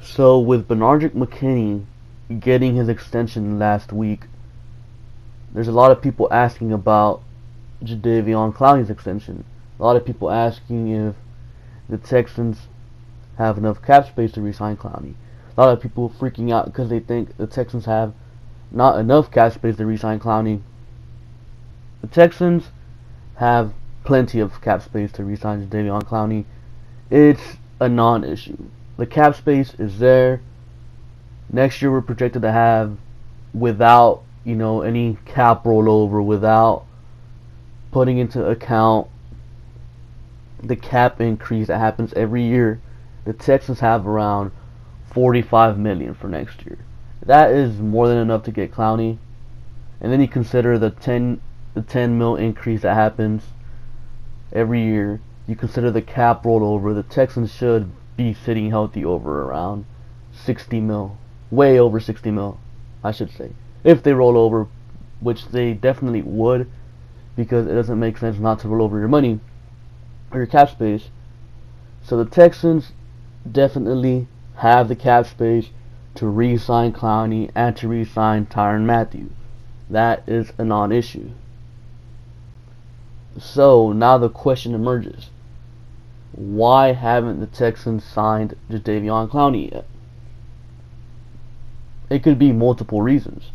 So with Benardrick McKinney getting his extension last week, there's a lot of people asking about Jadeveon Clowney's extension. A lot of people asking if the Texans have enough cap space to re-sign Clowney. A lot of people freaking out because they think the Texans have not enough cap space to re-sign Clowney. The Texans have plenty of cap space to re-sign Jadeveon Clowney. It's a non-issue. The cap space is there. Next year we're projected to have, without any cap rollover, without putting into account the cap increase that happens every year, the Texans have around $45 million for next year. That is more than enough to get Clowney. And then you consider the 10 mil increase that happens every year. You consider the cap rollover. The Texans should be sitting healthy over around 60 mil, way over 60 mil, I should say. If they roll over, which they definitely would, because it doesn't make sense not to roll over your money or your cap space. So the Texans definitely have the cap space to re-sign Clowney and to re-sign Tyrann Mathieu. That is a non-issue. So now the question emerges: why haven't the Texans signed Jadeveon Clowney yet? It could be multiple reasons.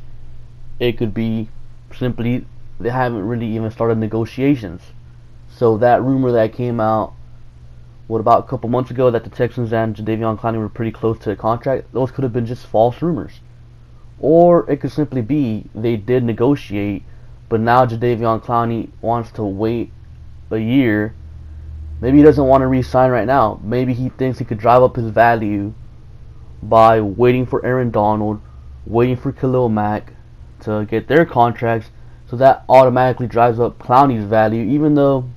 It could be simply they haven't really even started negotiations. So that rumor that came out, about a couple months ago, that the Texans and Jadeveon Clowney were pretty close to a contract, those could have been just false rumors. Or it could simply be they did negotiate, but now Jadeveon Clowney wants to wait a year. Maybe he doesn't want to re-sign right now. Maybe he thinks he could drive up his value by waiting for Aaron Donald, waiting for Khalil Mack to get their contracts, so that automatically drives up Clowney's value, even though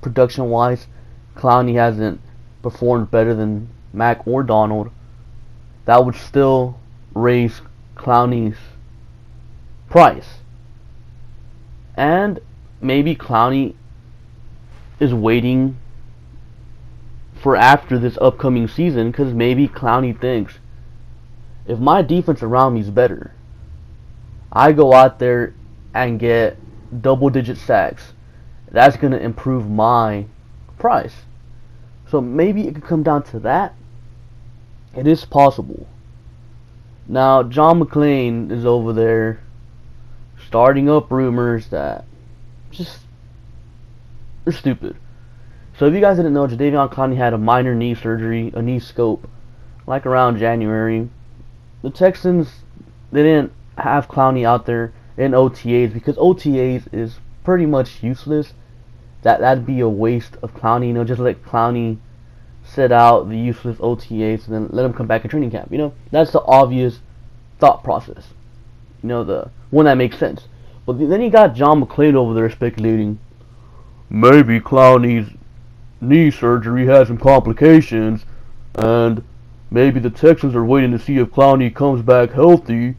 production-wise Clowney hasn't performed better than Mack or Donald. That would still raise Clowney's price. And maybe Clowney is waiting for after this upcoming season, because maybe Clowney thinks, if my defense around me is better, I go out there and get double-digit sacks, that's going to improve my price. So maybe it could come down to that. It is possible. Now, John McClain is over there starting up rumors that they're stupid. So if you guys didn't know, Jadeveon Clowney had a minor knee surgery, a knee scope, like around January. The Texans, they didn't have Clowney out there in OTAs because OTAs is pretty much useless. That'd be a waste of Clowney. Just let Clowney sit out the useless OTAs and then let him come back in training camp. That's the obvious thought process. The one that makes sense. But then you got John McClain over there speculating, maybe Clowney's knee surgery has some complications, and maybe the Texans are waiting to see if Clowney comes back healthy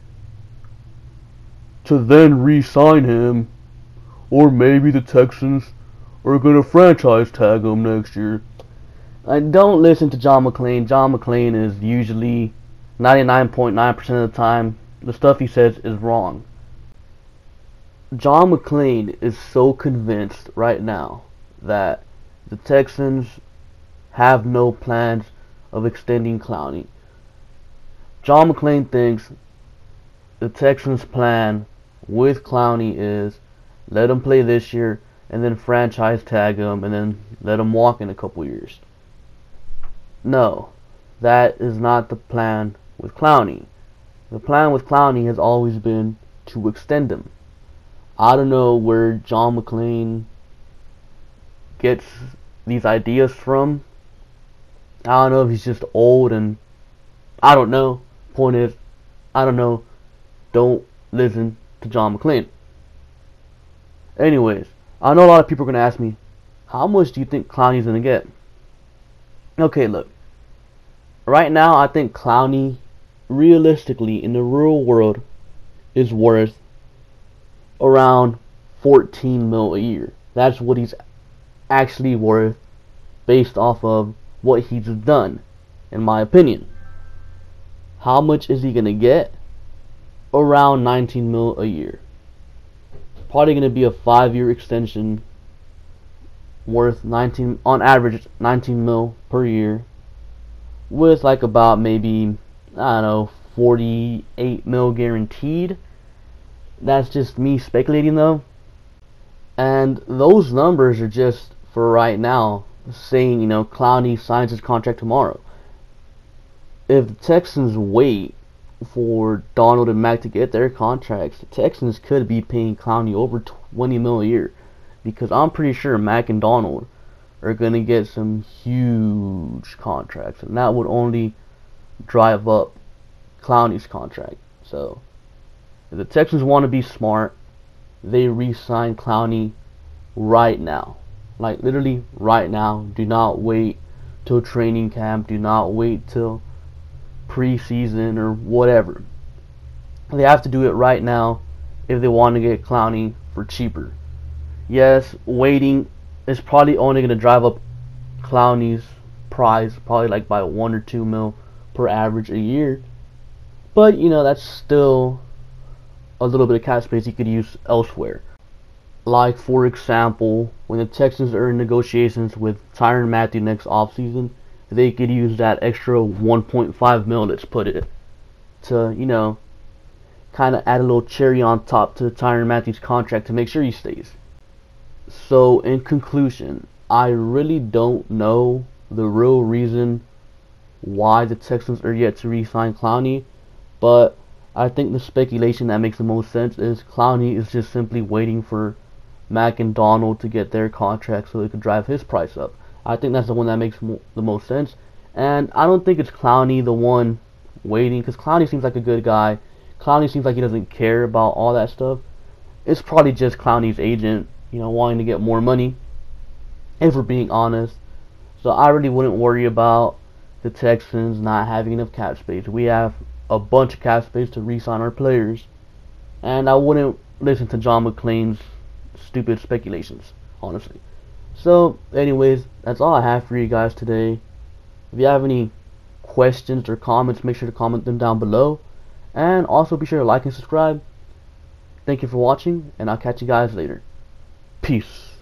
to then re-sign him, or maybe the Texans are going to franchise tag him next year. I don't listen to John McClain. John McClain is usually 99.9% of the time, the stuff he says is wrong. John McClain is so convinced right now that the Texans have no plans of extending Clowney. John McClain thinks the Texans' plan with Clowney is let him play this year and then franchise tag him and then let him walk in a couple years. No, that is not the plan with Clowney. The plan with Clowney has always been to extend him. I don't know where John McClain gets these ideas from. I don't know if he's just old and I don't know. Point is, I don't know. Don't listen to John McClain. Anyways, I know a lot of people are going to ask me, how much do you think Clowney's going to get? Okay, look. Right now, I think Clowney, realistically, in the real world, is worth around 14 mil a year. That's what he's actually worth based off of what he's done, in my opinion. How much is he going to get? Around 19 mil a year. Probably going to be a 5-year extension worth 19, on average 19 mil per year, with like about maybe, I don't know, 48 mil guaranteed. That's just me speculating though. And those numbers are just for right now, saying, you know, Clowney signs his contract tomorrow. If the Texans wait for Donald and Mac to get their contracts, the Texans could be paying Clowney over 20 mil a year, because I'm pretty sure Mac and Donald are going to get some huge contracts, and that would only drive up Clowney's contract. So if the Texans want to be smart, they re-sign Clowney right now. Like literally right now. Do not wait till training camp. Do not wait till preseason or whatever. They have to do it right now if they want to get Clowney for cheaper. Yes, waiting is probably only going to drive up Clowney's price probably like by 1 or 2 mil per average a year. But, you know, that's still a little bit of cap space you could use elsewhere. Like, for example, when the Texans are in negotiations with Tyrann Mathieu next offseason, they could use that extra 1.5 mil, let's put it, to, you know, kind of add a little cherry on top to Tyrann Mathieu's contract to make sure he stays. So, in conclusion, I really don't know the real reason why the Texans are yet to re-sign Clowney, but I think the speculation that makes the most sense is Clowney is just simply waiting for Mac and Donald to get their contract so they could drive his price up. I think that's the one that makes the most sense, and I don't think it's Clowney the one waiting, because Clowney seems like a good guy. Clowney seems like he doesn't care about all that stuff. It's probably just Clowney's agent, you know, wanting to get more money, if we're being honest. So I really wouldn't worry about the Texans not having enough cap space. We have a bunch of cap space to re-sign our players, and I wouldn't listen to John McClain's stupid speculations, honestly. So anyways, that's all I have for you guys today. If you have any questions or comments, make sure to comment them down below, and also be sure to like and subscribe. Thank you for watching, and I'll catch you guys later. Peace.